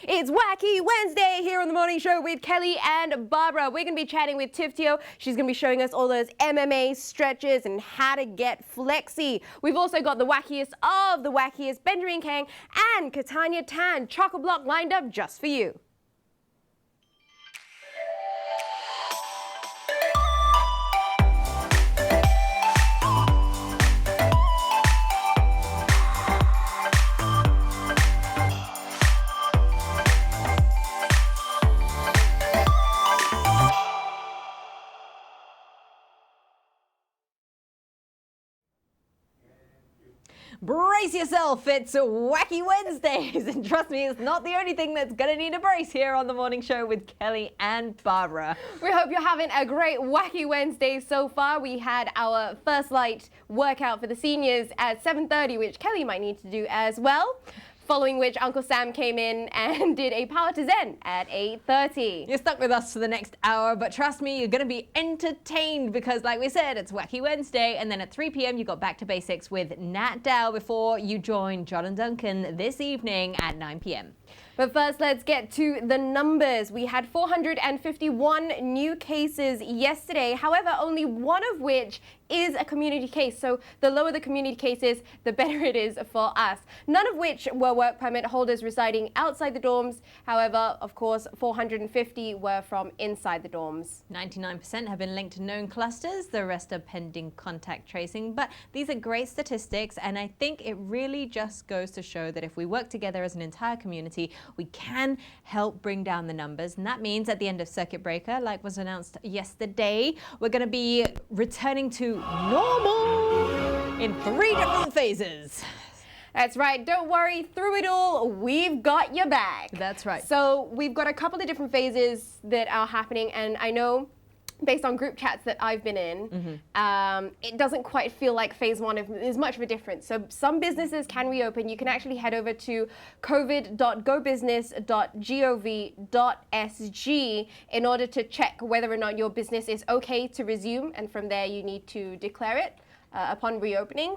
It's Whacky Wednesday here on the morning show with Kelly and Barbara. We're going to be chatting with Tiff Teo. She's going to be showing us all those MMA stretches and how to get flexy. We've also got the wackiest of the wackiest, Benjamin Kheng and Caitanya Tan, chock-a-block lined up just for you. Brace yourself, it's Whacky Wednesdays, and trust me, it's not the only thing that's gonna need a brace here on the morning show with Kelly and Barbara. We hope you're having a great Whacky Wednesday so far. We had our first light workout for the seniors at 7:30, which Kelly might need to do as well. Following which Uncle Sam came in and did a power to Zen at 8:30. You're stuck with us for the next hour, but trust me, you're going to be entertained because, like we said, it's Whacky Wednesday, and then at 3 p.m. you got Back to Basics with Nat Dow before you join John and Duncan this evening at 9 p.m. But first, let's get to the numbers. We had 451 new cases yesterday, however, only one of which is a community case. So the lower the community cases, the better it is for us. None of which were work permit holders residing outside the dorms. However, of course, 450 were from inside the dorms. 99% have been linked to known clusters. The rest are pending contact tracing. But these are great statistics, and I think it really just goes to show that if we work together as an entire community, we can help bring down the numbers. And that means at the end of circuit breaker, like was announced yesterday, we're going to be returning to normal in 3 different phases. That's right. Don't worry. Through it all, we've got your back. That's right. So we've got a couple of different phases that are happening, and I know based on group chats that I've been in, it doesn't quite feel like phase one is much of a difference. So some businesses can reopen. You can actually head over to covid.gobusiness.gov.sg in order to check whether or not your business is okay to resume, and from there you need to declare it upon reopening.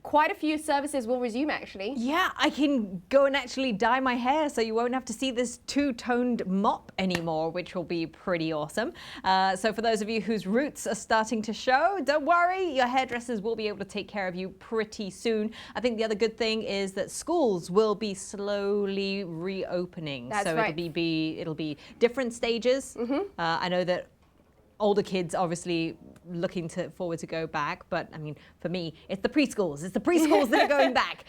Quite a few services will resume, actually. Yeah, I can go and actually dye my hair so you won't have to see this two-toned mop anymore, which will be pretty awesome. So for those of you whose roots are starting to show, don't worry, your hairdressers will be able to take care of you pretty soon. I think the other good thing is that schools will be slowly reopening. That's so right. it'll be different stages. I know that older kids obviously looking forward to go back, but I mean, for me, it's the preschools. It's the preschools that are going back.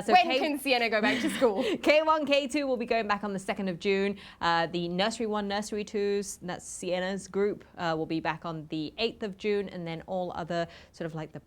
So when can Sienna go back to school? K1, K2 will be going back on the 2nd of June. The Nursery 1, Nursery 2s, that's Sienna's group, will be back on the 8th of June, and then all other sort of like the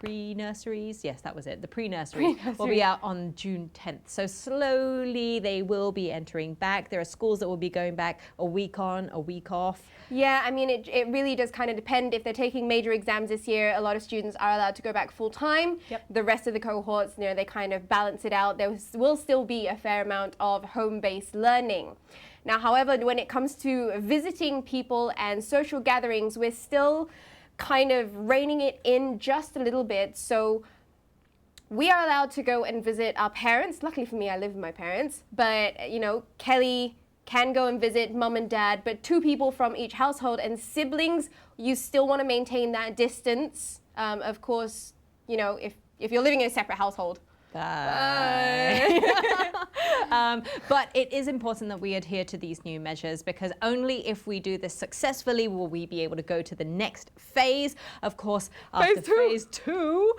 pre-nurseries, yes, that was it. The pre-nurseries will be out on June 10th. So slowly they will be entering back. There are schools that will be going back a week on, a week off. Yeah, I mean, it really does kind of depend. If they're taking major exams this year, a lot of students are allowed to go back full time. Yep. The rest of the cohorts, they kind of balance it out. There will still be a fair amount of home-based learning. Now, however, when it comes to visiting people and social gatherings, we're still kind of reining it in just a little bit. So we are allowed to go and visit our parents. Luckily for me, I live with my parents. But, Kelly can go and visit mum and dad, but 2 people from each household, and siblings, you still want to maintain that distance. Of course, if you're living in a separate household. But it is important that we adhere to these new measures, because only if we do this successfully will we be able to go to the next phase. Of course, after phase 2,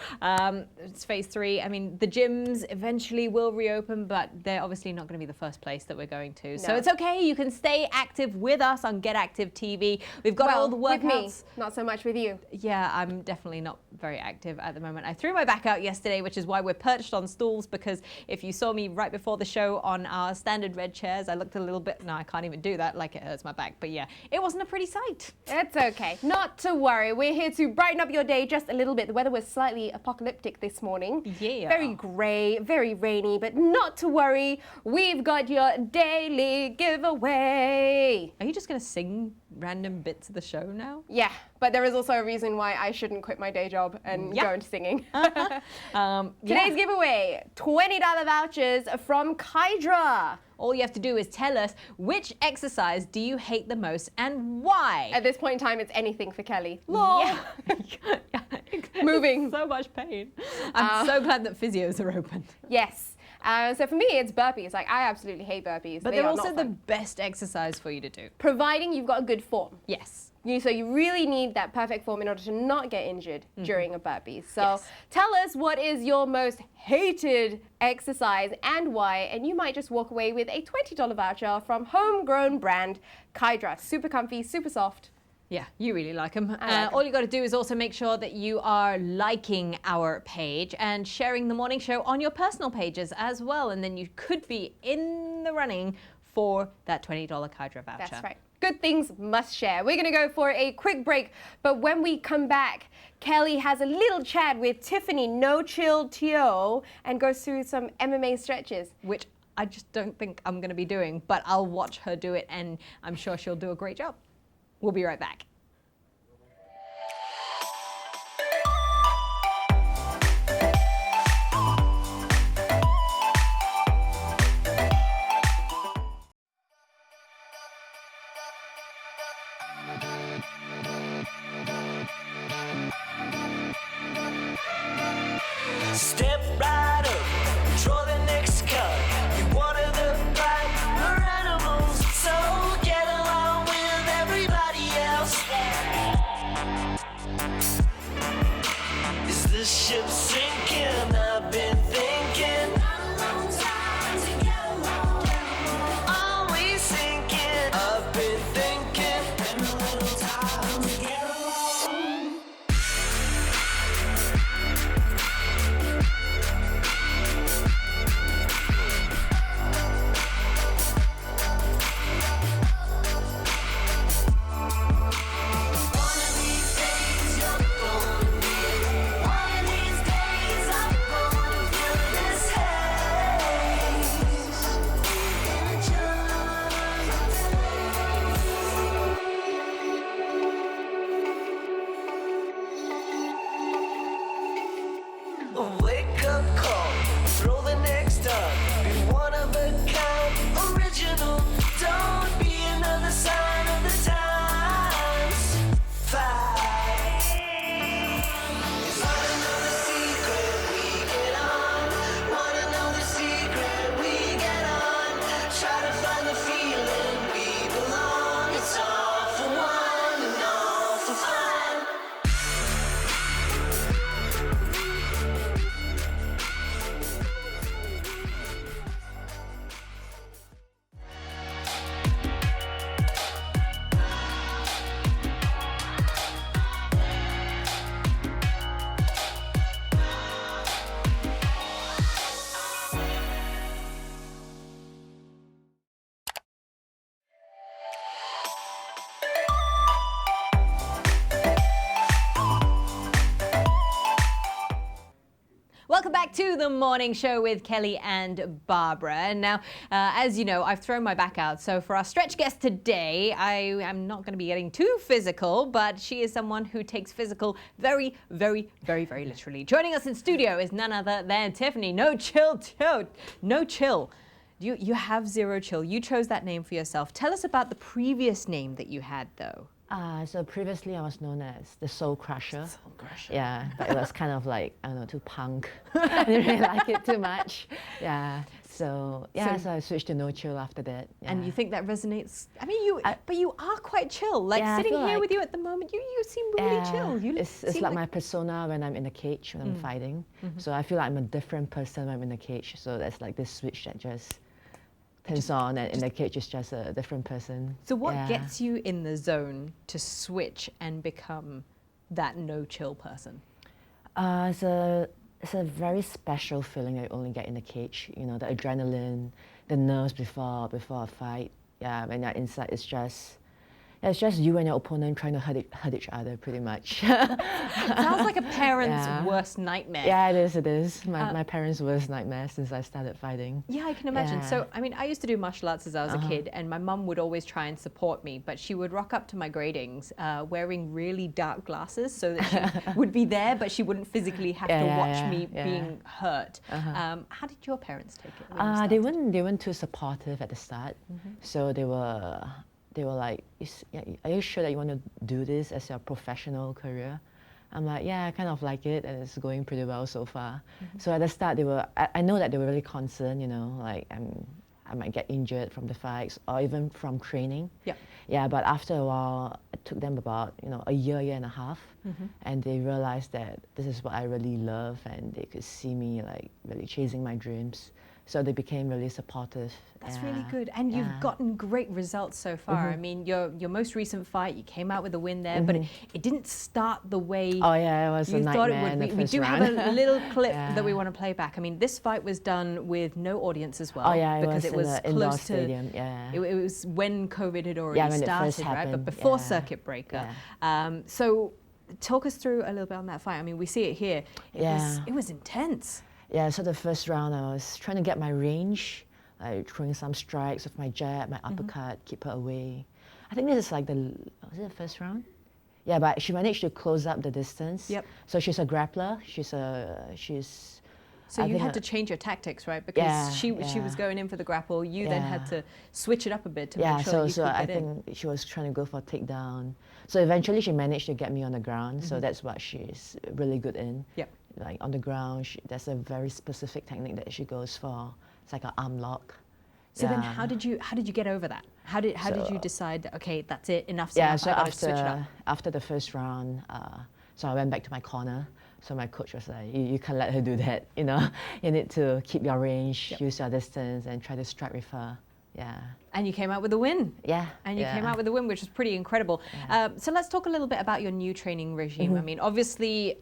it's phase 3. I mean, the gyms eventually will reopen, but they're obviously not going to be the first place that we're going to. No. So it's okay. You can stay active with us on Get Active TV. We've got all the workouts. With me, not so much with you. Yeah, I'm definitely not very active at the moment. I threw my back out yesterday, which is why we're perched on stools, because if you saw me right before the show on our standard red chairs, I looked a little bit, no, I can't even do that, like it hurts my back. But yeah, it wasn't a pretty sight. It's okay. Not to worry. We're here to brighten up your day just a little bit. The weather was slightly apocalyptic this morning. Yeah. Very grey, very rainy, but not to worry. We've got your daily giveaway. Are you just going to sing random bits of the show now. Yeah, but there is also a reason why I shouldn't quit my day job and go into singing. Today's giveaway, $20 vouchers from Kydra. All you have to do is tell us which exercise do you hate the most and why. At this point in time, it's anything for Kelly. Yeah. Moving. So much pain. I'm so glad that physios are open. Yes. So for me, it's burpees. Like, I absolutely hate burpees. But they're also the best exercise for you to do. Providing you've got a good form. Yes. So you really need that perfect form in order to not get injured during a burpee. So tell us what is your most hated exercise and why, and you might just walk away with a $20 voucher from homegrown brand Kydra. Super comfy, super soft. Yeah, you really like them. Like all you got to do is also make sure that you are liking our page and sharing the morning show on your personal pages as well. And then you could be in the running for that $20 Kydra voucher. That's right. Good things must share. We're going to go for a quick break, but when we come back, Kelly has a little chat with Tiffany Teo and goes through some MMA stretches. Which I just don't think I'm going to be doing, but I'll watch her do it and I'm sure she'll do a great job. We'll be right back. Step right up, draw the next card. You're one of the brighter animals, so get along with everybody else. Is the ship sinking? I've been thinking. Are we sinking? I've been thinking. Been a little time to get along. A wake-up call, throw the next up. Be one of a kind, original. Don't be another sign of the times. Fight. Wanna know the secret, we get on. Wanna know the secret, we get on. Try to find the feeling we belong. It's all for one and all for fun. Welcome back to the morning show with Kelly and Barbara. And now, as you know, I've thrown my back out. So for our stretch guest today, I am not going to be getting too physical, but she is someone who takes physical very, very, very, very literally. Joining us in studio is none other than Tiffany No Chill. You have zero chill. You chose that name for yourself. Tell us about the previous name that you had, though. So previously I was known as the Soul Crusher. Soul Crusher. Yeah, but it was kind of like, I don't know, too punk. I didn't really like it too much. Yeah, so I switched to No Chill after that. Yeah. And you think that resonates? I mean, but you are quite chill. Like Yeah, I sitting feel here like- with you at the moment, you seem really chill. You it's seem like my persona when I'm in the cage, when I'm fighting. So I feel like I'm a different person when I'm in the cage. So that's like this switch that just turns on, and in the cage is just a different person. So what Yeah. gets you in the zone to switch and become that no chill person? It's a very special feeling I only get in the cage. You know, the adrenaline, the nerves before a fight. Yeah, when you're inside, it's just It's just you and your opponent trying to hurt each other, pretty much. Sounds like a parent's worst nightmare. Yeah, it is. My parents' worst nightmare since I started fighting. Yeah, I can imagine. Yeah. So, I mean, I used to do martial arts as I was a kid, and my mum would always try and support me, but she would rock up to my gradings wearing really dark glasses so that she would be there, but she wouldn't physically have to watch me being hurt. How did your parents take it? When They weren't too supportive at the start, so they were like, are you sure that you want to do this as your professional career? I'm like, yeah, I kind of like it, and it's going pretty well so far. So at the start, I know that they were really concerned, you know, like I might get injured from the fights or even from training. Yeah, but after a while, it took them about, a year and a half, and they realized that this is what I really love, and they could see me like really chasing my dreams. So they became really supportive. That's really good. And you've gotten great results so far. I mean, your most recent fight, you came out with a win there, but it didn't start the way it was you a thought it nightmare in would the be. We first do round. have a little clip that we want to play back. I mean, this fight was done with no audience as well. Because it was in the indoor close stadium. to, it was when COVID had already when it first started, right? happened. But before circuit breaker. So talk us through a little bit on that fight. I mean, we see it here. It was intense. Yeah, so the first round I was trying to get my range, like throwing some strikes with my jab, my uppercut, keep her away. I think this is like was it the first round? Yeah, but she managed to close up the distance. So she's a grappler. So you had to change your tactics, right? Because she was going in for the grapple. You then had to switch it up a bit to make sure you could I get in. think she was trying to go for a takedown. So eventually she managed to get me on the ground. So that's what she's really good in. Like on the ground, there's a very specific technique that she goes for. It's like an arm lock. So then, how did you get over that? How did you decide that, okay, that's it, enough's Yeah, enough, so I gotta switch it up? after the first round, so I went back to my corner. So my coach was like, you can't let her do that, you know. You need to keep your range, use your distance, and try to strike with her. Yeah. And you came out with a win. Yeah. And you came out with a win, which was pretty incredible. So let's talk a little bit about your new training regime. I mean, obviously,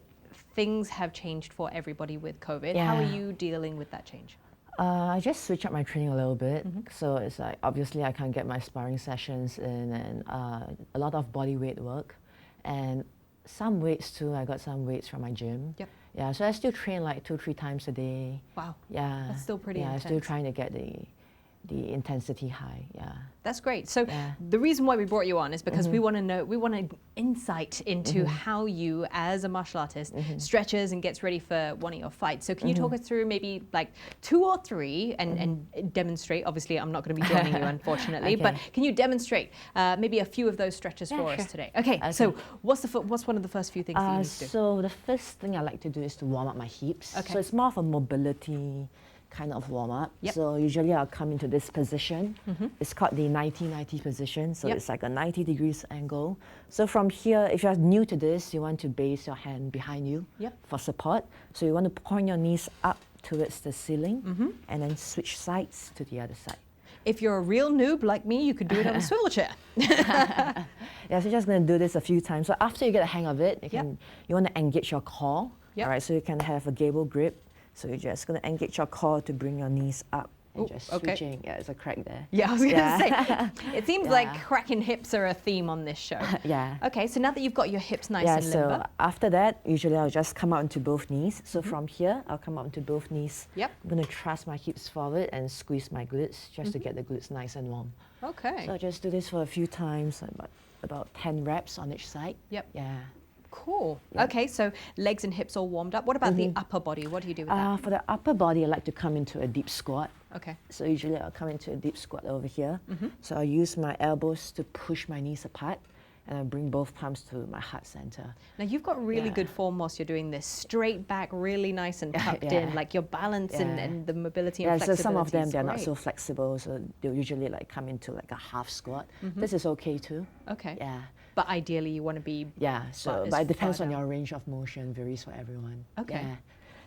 things have changed for everybody with COVID. How are you dealing with that change? I just switch up my training a little bit. So it's like, obviously I can't get my sparring sessions in, and a lot of body weight work. And some weights too, I got some weights from my gym. Yeah, so I still train like 2-3 times a day. Wow. Yeah. That's still pretty intense. I'm still trying to get the intensity high, That's great. So the reason why we brought you on is because we want to know, we want an insight into how you, as a martial artist, stretches and gets ready for one of your fights. So can you talk us through maybe like 2 or 3 and demonstrate? Obviously, I'm not going to be joining you, unfortunately, but can you demonstrate maybe a few of those stretches for us today? Okay. So what's one of the first few things that you need to do? So the first thing I like to do is to warm up my hips. So it's more of a mobility kind of warm up. So usually I'll come into this position. It's called the 90-90 position. So it's like a 90 degrees angle. So from here, if you're new to this, you want to base your hand behind you for support. So you want to point your knees up towards the ceiling and then switch sides to the other side. If you're a real noob like me, you could do it on a swivel chair. So you're just going to do this a few times. So after you get a hang of it, you want to engage your core. All right, so you can have a gable grip. So you're just going to engage your core to bring your knees up and just switching. Yeah, there's a crack there. Yeah, I was going to say, it seems like cracking hips are a theme on this show. Okay, so now that you've got your hips nice and limber. So after that, usually I'll just come out into both knees. So from here, I'll come out into both knees. I'm going to thrust my hips forward and squeeze my glutes just to get the glutes nice and warm. Okay. So I'll just do this for a few times, about 10 reps on each side. Yeah. Cool. Okay, so legs and hips all warmed up. What about the upper body? What do you do with that? For the upper body, I like to come into a deep squat. Okay. So usually I'll come into a deep squat over here. So I'll use my elbows to push my knees apart, and I'll bring both palms to my heart center. Now you've got really good form whilst you're doing this. Straight back, really nice and tucked in, like your balance and the mobility and flexibility. So some of them, they're not so flexible, so they'll usually like come into like a half squat. This is okay too. Okay. But ideally you want to be but it depends on your range of motion, varies for everyone. Okay.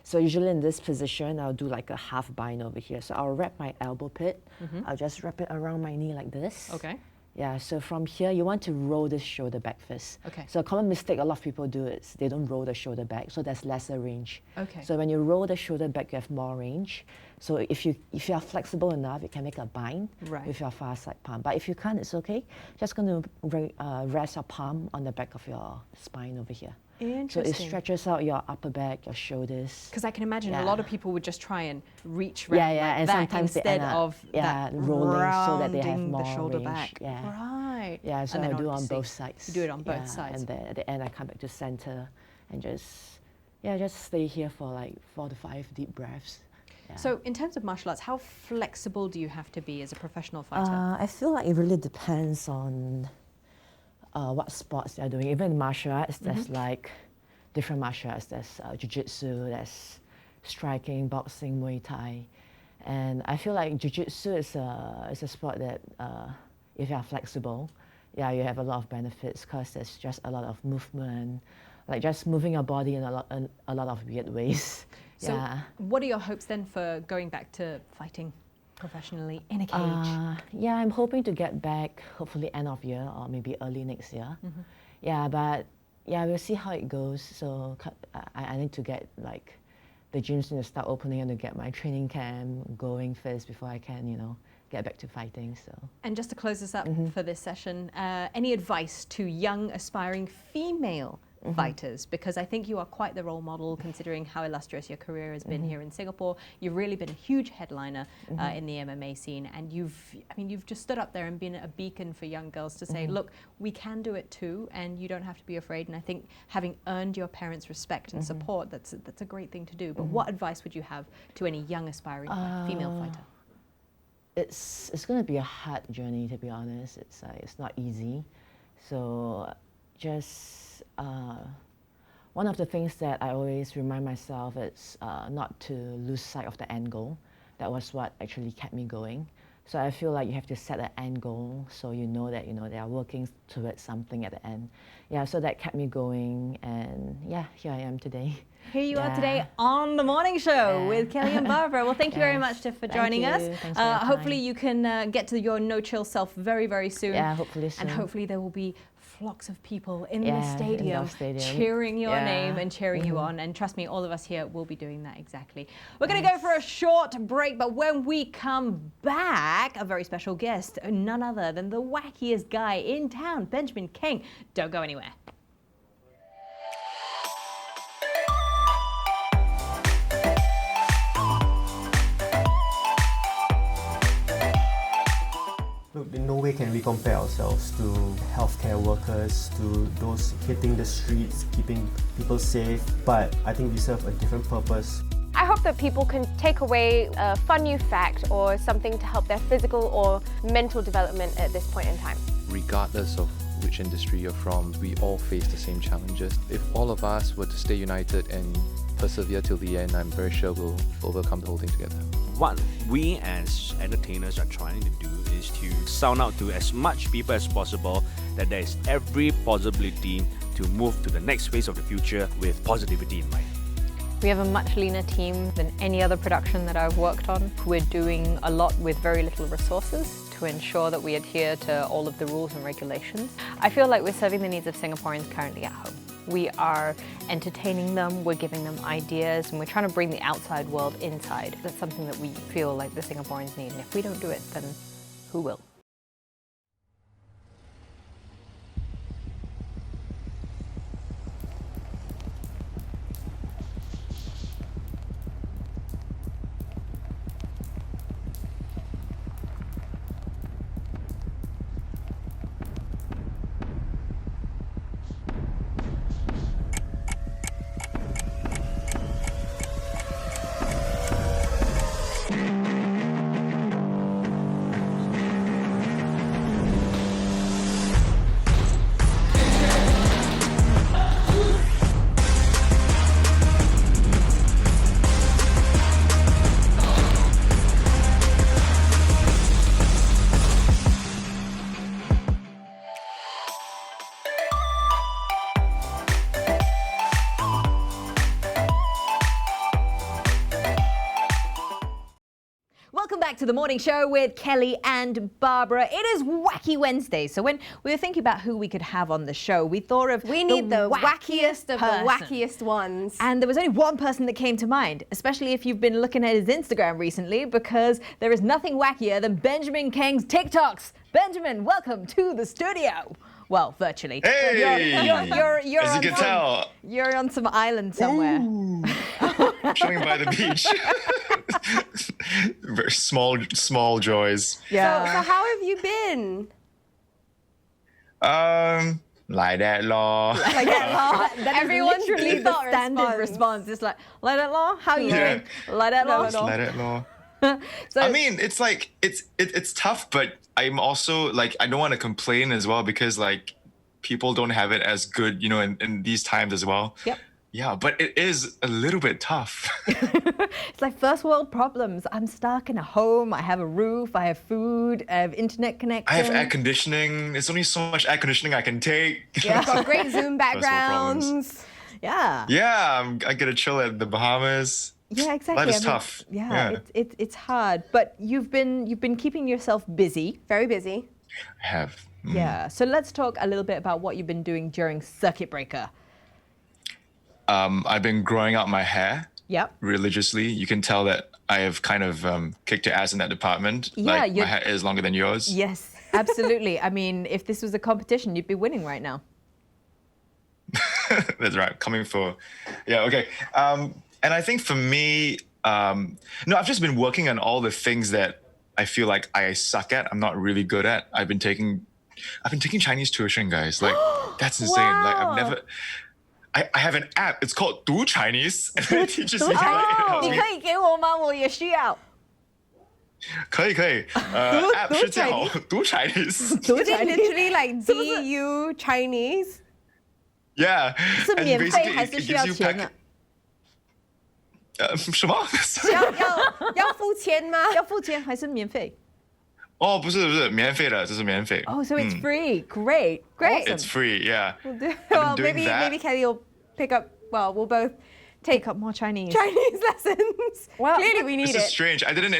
So usually in this position, I'll do like a half bind over here. So I'll wrap my elbow pit. I'll just wrap it around my knee like this. Okay. Yeah, so from here, you want to roll the shoulder back first. Okay. So a common mistake a lot of people do is they don't roll the shoulder back, so there's lesser range. Okay. So when you roll the shoulder back, you have more range. So if you are flexible enough, you can make a bind with your far side palm. But if you can't, it's okay. Just going to rest your palm on the back of your spine over here. So it stretches out your upper back, your shoulders. Because I can imagine a lot of people would just try and reach around and that sometimes instead of that rolling so that they have more the shoulder range. back. Right. Yeah, so I do on both sides. You do it on both sides. And then at the end, I come back to center and just stay here for like 4 to 5 deep breaths. Yeah. So in terms of martial arts, how flexible do you have to be as a professional fighter? I feel like it really depends on what sports they're doing. Even in martial arts, there's like different martial arts. There's jiu-jitsu, there's striking, boxing, Muay Thai. And I feel like jiu-jitsu is a sport that if you're flexible, you have a lot of benefits because there's just a lot of movement, like just moving your body in a lot of weird ways. So what are your hopes then for going back to fighting professionally in a cage? Yeah, I'm hoping to get back hopefully end of year or maybe early next year. Yeah, but we'll see how it goes. So I need to get like the gyms need to start opening and to get my training camp going first before I can, get back to fighting. So. And just to close this up for this session, any advice to young aspiring female fighters? Because I think you are quite the role model considering how illustrious your career has been here in Singapore. You've really been a huge headliner in the MMA scene, and you've just stood up there and been a beacon for young girls to say, look, we can do it too, and you don't have to be afraid. And I think having earned your parents' respect and support, that's a great thing to do. But what advice would you have to any young aspiring female fighter? It's going to be a hard journey, to be honest. It's not easy. So just one of the things that I always remind myself is not to lose sight of the end goal. That was what actually kept me going. So I feel like you have to set an end goal so you know that they are working towards something at the end. Yeah, so that kept me going, and here I am today. Here you are today on The Morning Show with Kelly and Barbara. Well, thank you very much, Tiff, for joining us. Hopefully you can get to your no-chill self very, very soon. Yeah, hopefully soon. And hopefully there will be flocks of people in the stadium cheering your name and cheering you on. And trust me, all of us here will be doing that exactly. We're going to go for a short break, but when we come back, a very special guest, none other than the wackiest guy in town, Benjamin Kheng. Don't go anywhere. Look, in no way can we compare ourselves to healthcare workers, to those hitting the streets, keeping people safe, but I think we serve a different purpose. I hope that people can take away a fun new fact or something to help their physical or mental development at this point in time. Regardless of which industry you're from, we all face the same challenges. If all of us were to stay united and persevere till the end, I'm very sure we'll overcome the whole thing together. What we as entertainers are trying to do is to sound out to as much people as possible that there is every possibility to move to the next phase of the future with positivity in mind. We have a much leaner team than any other production that I've worked on. We're doing a lot with very little resources to ensure that we adhere to all of the rules and regulations. I feel like we're serving the needs of Singaporeans currently at home. We are entertaining them, we're giving them ideas, and we're trying to bring the outside world inside. That's something that we feel like the Singaporeans need, and if we don't do it, then who will? to the morning show with Kelly and Barbara. It is Wacky Wednesday. So when we were thinking about who we could have on the show, we thought of We need the wackiest of person. the wackiest ones. And there was only one person that came to mind, especially if you've been looking at his Instagram recently, because there is nothing wackier than Benjamin Kheng's TikToks. Benjamin, welcome to the studio. Well, virtually. Hey! You're As on you can some, tell. You're on some island somewhere. Chilling by the beach. Very small joys. Yeah. So how have you been? Like that law. Like that, that is Everyone's literally the default standard response. It's like that law. How are you Yeah. doing? Like that law. Like that law. So I mean, it's like it's tough, but I'm also like I don't want to complain as well because like people don't have it as good, you know, in these times as well. Yep. Yeah, but it is a little bit tough. it's like first world problems. I'm stuck in a home. I have a roof. I have food. I have internet connection. I have air conditioning. There's only so much air conditioning I can take. Yeah. Got great Zoom First world problems. backgrounds. Yeah. Yeah, I get to chill at the Bahamas. Yeah, exactly. Life is tough. Yeah, Yeah. it's hard, but you've been keeping yourself busy. Very busy. I have. Yeah. So let's talk a little bit about what you've been doing during Circuit Breaker. I've been growing out my hair Yep. religiously. You can tell that I have kind of kicked your ass in that department. Yeah, like my you're- hair is longer than yours. Yes, absolutely. I mean, if this was a competition, you'd be winning right now. That's right. Coming for, yeah, okay. And I think for me, no, I've just been working on all the things that I feel like I suck at. I'm not really good at. I've been taking Chinese tuition, guys. Like that's insane. Like I've never. I have an app. It's called Do Chinese, and it teaches me. Oh, 你可以给我吗？我也需要。可以。app 是叫 Do Chinese. Is it literally like DU Chinese? Yeah. 是 and 免费 basically 还 it 是需 gives 要 you 钱 pack- 啊？什么？要付钱吗？要付钱还是免费？哦，不是，免费的，这是免费。 Oh, so it's free. Great. Great. Awesome. It's free, yeah. Well, doing maybe that. maybe Kelly will pick up. Well, we'll both take Pick up more Chinese. Chinese lessons. Well, Clearly, we need This is it. strange. I didn't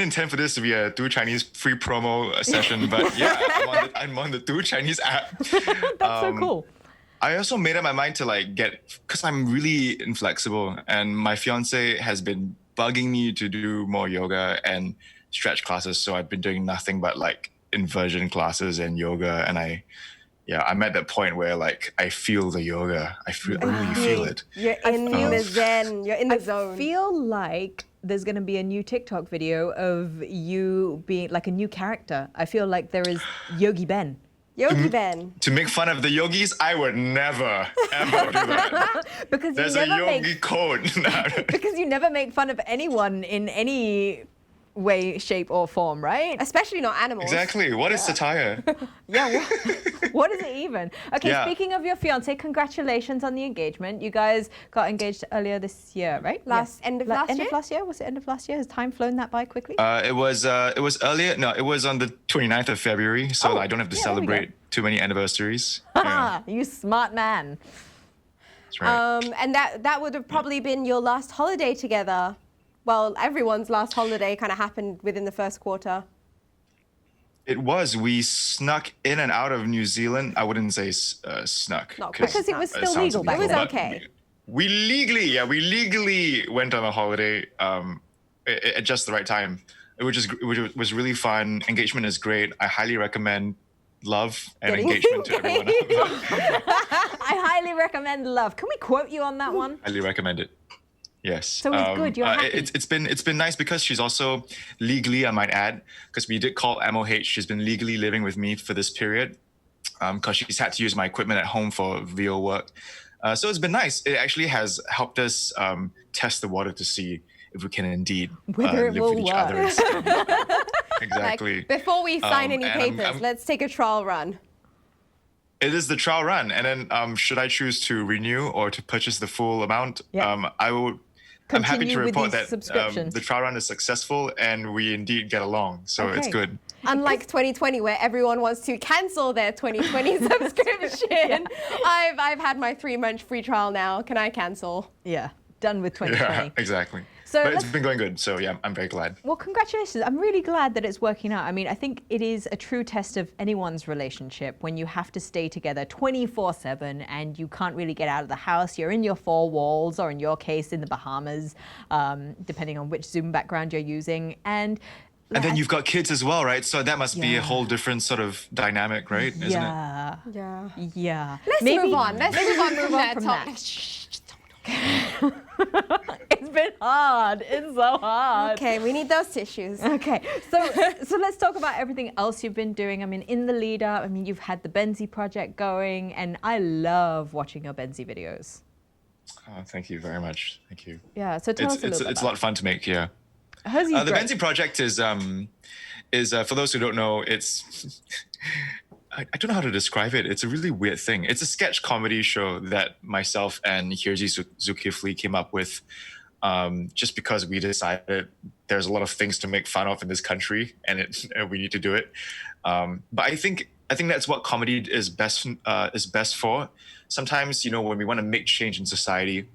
intend for this to be a Do Chinese free promo session, but yeah, I'm on the Do Chinese app. That's so cool. I also made up my mind to like because I'm really inflexible, and my fiance has been bugging me to do more yoga and stretch classes. So I've been doing nothing but like inversion classes and yoga, and I'm at that point where like I feel the yoga. I really feel it. You're in the zen. You're in the I zone. feel like there's going to be a new TikTok video of you being like a new character. I feel like there is Yogi Ben. Yogi Ben. To make fun of the yogis, I would never ever do that. Because There's you a never yogi code. because you never make fun of anyone in any way, shape, or form, right? Especially not animals. Exactly. What is satire? Yeah. What is it even? Okay, Yeah. speaking of your fiance, congratulations on the engagement. You guys got engaged earlier this year, right? End of last End year? of last year? Was it end of last year? Has time flown that by quickly? It was earlier. No, it was on the 29th of February, so Oh, I don't have to yeah, there we go. celebrate too many anniversaries. Yeah, Ah, you smart man. that's right. And that would have probably been your last holiday together. Well, everyone's last holiday kind of happened within the first quarter. It was. We snuck in and out of New Zealand. I wouldn't say snuck. Not 'cause Because it was still sounds legal back It was illegal, then. but okay. We legally went on a holiday at just the right time. It was really fun. Engagement is great. I highly recommend love and Getting engagement to everyone. I highly recommend Love. Can we quote you on that one? Highly recommend it. Yes. So it's good, you're happy. It's been nice because she's also legally, I might add, because we did call MOH. She's been legally living with me for this period, because she's had to use my equipment at home for VO work. So it's been nice. It actually has helped us test the water to see if we can indeed Whether it live will with each work. other. Exactly. Like, before we sign any and papers, let's take a trial run. It is the trial run, and then should I choose to renew or to purchase the full amount, Yeah. I'm happy Continue to with report these that subscriptions. the trial run is successful and we indeed get along. So it's Okay. good. Unlike 2020, where everyone wants to cancel their 2020 subscription, I've had my 3-month free trial now. Can I cancel? Yeah, done with 2020. Yeah, exactly. So But it's been going good, so yeah, I'm very glad. Well, congratulations. I'm really glad that it's working out. I mean, I think it is a true test of anyone's relationship when you have to stay together 24/7 and you can't really get out of the house. You're in your four walls, or in your case, in the Bahamas, depending on which Zoom background you're using. And then you've got kids as well, right? So that must be a whole different sort of dynamic, right? Isn't it? Yeah. Yeah. Yeah. Let's move on. Let's move on from that from talk. that. It's been hard. It's so hard. Okay, we need those tissues. Okay, so let's talk about everything else you've been doing. I mean, in the lead up, I mean, you've had the Betsy project going, and I love watching your Betsy videos. Oh, thank you very much. Thank you. Yeah, so tell us a little bit It's a about lot of fun to make, yeah. it. The Betsy project is for those who don't know, it's I don't know how to describe it. It's a really weird thing. It's a sketch comedy show that myself and Hirji Zulkifli came up with just because we decided there's a lot of things to make fun of in this country, and we need to do it. But I think that's what comedy is best for. Sometimes, when we want to make change in society,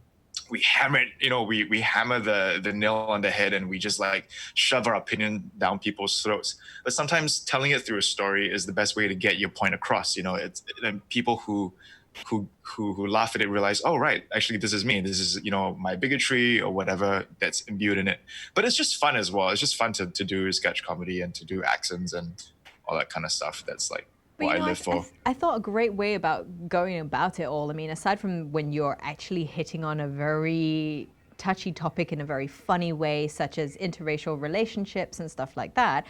we hammer it, we hammer the nail on the head, and we just like shove our opinion down people's throats. But sometimes telling it through a story is the best way to get your point across. It's and people who laugh at it realize, oh right, actually this is me. This is my bigotry or whatever that's imbued in it. But it's just fun as well. It's just fun to do sketch comedy and to do accents and all that kind of stuff. That's like what I live for. I thought a great way about going about it all, I mean, aside from when you're actually hitting on a very touchy topic in a very funny way, such as interracial relationships and stuff like that.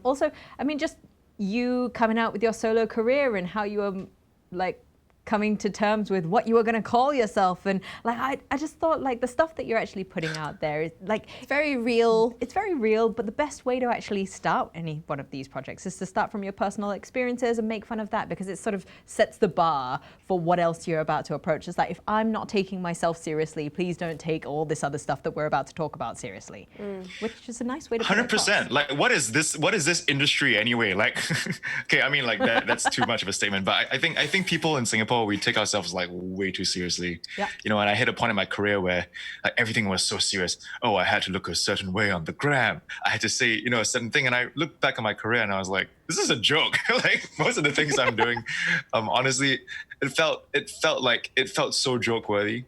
Also, I mean, just you coming out with your solo career and how you were like coming to terms with what you were going to call yourself, and like I just thought like the stuff that you're actually putting out there is like It's very real. it's very real, but the best way to actually start any one of these projects is to start from your personal experiences and make fun of that, because it sort of sets the bar for what else you're about to approach. It's like, if I'm not taking myself seriously, please don't take all this other stuff that we're about to talk about seriously, which is a nice way to put it across. 100%. Like, what is this industry anyway? Like, okay, I mean, like that's too much of a statement, but I think people in Singapore, we take ourselves like way too seriously. Yeah. And I hit a point in my career where like everything was so serious. Oh, I had to look a certain way on the gram. I had to say, a certain thing. And I looked back on my career and I was like, this is a joke. Like most of the things I'm doing, honestly, it felt so joke worthy.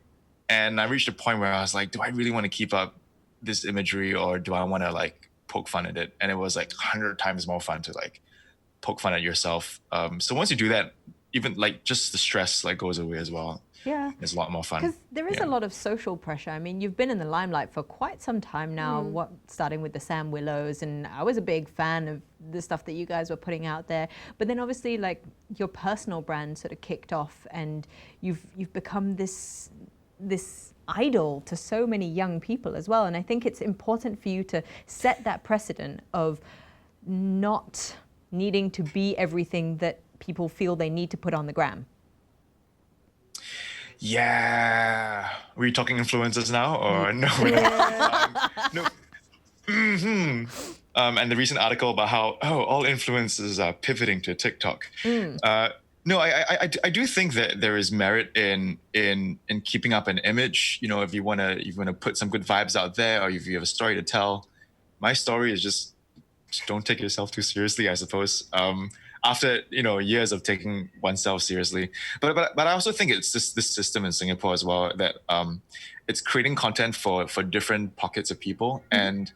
And I reached a point where I was like, do I really want to keep up this imagery, or do I want to like poke fun at it? And it was like 100 times more fun to like poke fun at yourself. So once you do that, even like just the stress like goes away as well. Yeah. It's a lot more fun. Because there is a lot of social pressure. I mean, you've been in the limelight for quite some time now, starting with the Sam Willows, and I was a big fan of the stuff that you guys were putting out there. But then obviously like your personal brand sort of kicked off, and you've become this idol to so many young people as well. And I think it's important for you to set that precedent of not needing to be everything that people feel they need to put on the gram. Yeah. Were you talking influencers now, or no? We're not. No. And the recent article about how all influencers are pivoting to TikTok. No, I do think that there is merit in keeping up an image. If you wanna put some good vibes out there, or if you have a story to tell. My story is just don't take yourself too seriously, I suppose. After years of taking oneself seriously, but I also think it's this system in Singapore as well that it's creating content for different pockets of people, and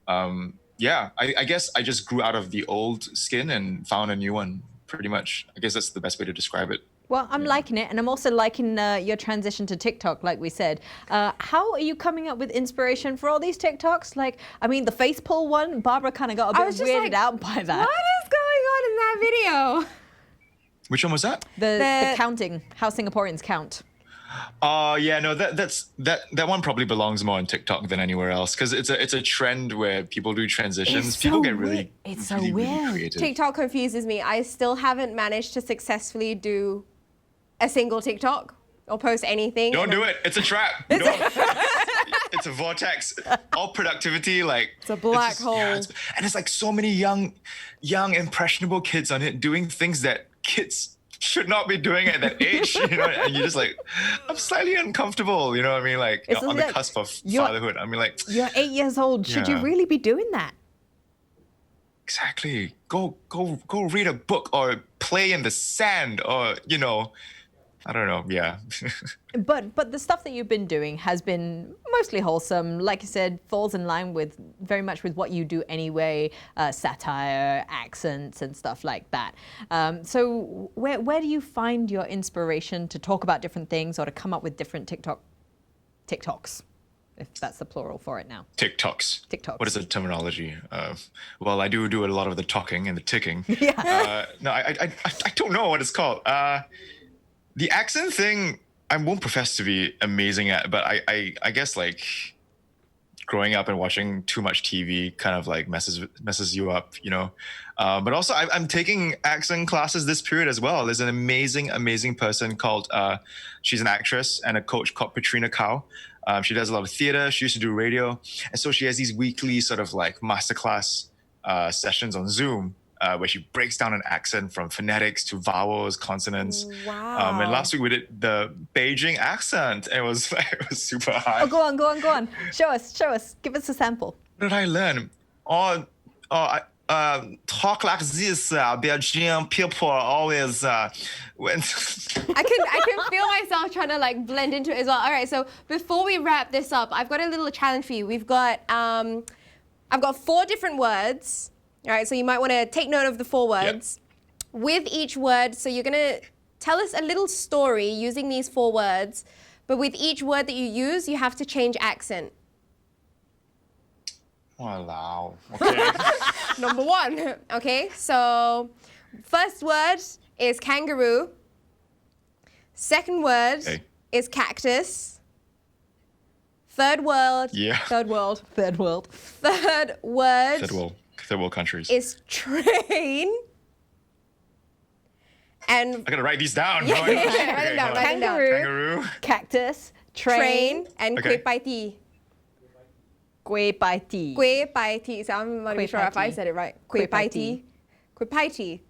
I guess I just grew out of the old skin and found a new one. Pretty much, I guess that's the best way to describe it. Well, I'm liking it, and I'm also liking your transition to TikTok, like we said. How are you coming up with inspiration for all these TikToks? Like, I mean, the face pull one, Barbara kind of got a bit weirded out by that. What is going on in that video? Which one was that? The counting, how Singaporeans count. Yeah, no, that one probably belongs more on TikTok than anywhere else, because it's a trend where people do transitions. People get really creative. TikTok confuses me. I still haven't managed to successfully do a single TikTok or post anything. Don't do it. It's a trap. It's a vortex. All productivity, like it's a black hole. Yeah, and it's like so many young impressionable kids on it doing things that kids should not be doing at that age, you know, and you're just like, I'm slightly uncomfortable, you know what I mean? Like It's on the like cusp of you're- fatherhood. I mean, like, You're 8 years old. Should you Yeah. really be doing that? exactly. Go read a book or play in the sand or, you know, I don't know. Yeah. But the stuff that you've been doing has been mostly wholesome. Like you said, falls in line with very much with what you do anyway, satire, accents, and stuff like that. So where do you find your inspiration to talk about different things or to come up with different TikToks, if that's the plural for it now? TikToks. TikToks. What is the terminology? Well, I do a lot of the talking and the ticking. Yeah. No, I don't know what it's called. The accent thing, I won't profess to be amazing at, but I guess like growing up and watching too much TV kind of like messes you up, you know. But also I'm taking accent classes this period as well. There's an amazing person called, she's an actress and a coach called Patrina Kao. She does a lot of theater. She used to do radio. And so she has these weekly sort of like masterclass sessions on Zoom. Where she breaks down an accent from phonetics to vowels, consonants. Wow. And last week we did the Beijing accent. It was super high. Oh, go on. Show us. Give us a sample. What did I learn? I talk like this. Beijing people always when I can feel myself trying to like blend into it as well. All right, so before we wrap this up, I've got a little challenge for you. We've got I've got 4 different words. All right, so you might want to take note of the 4 words. Yep. With each word, so you're gonna tell us a little story using these 4 words, but with each word that you use, you have to change accent. Wow. Okay. Number 1. Okay, so first word is kangaroo. Second word is cactus. Third word. Yeah. Third world. Third word Third world countries. is train. And I gotta write these down. Yeah, Right? write them down, write them down. Kangaroo. Cactus. train and Okay. kueh pai ti. Kueh pai ti. Kueh pai ti. So I'm not even Kueh sure pai if I ti. said it right. Kueh Kueh pai pai ti. ti. Kueh pai ti.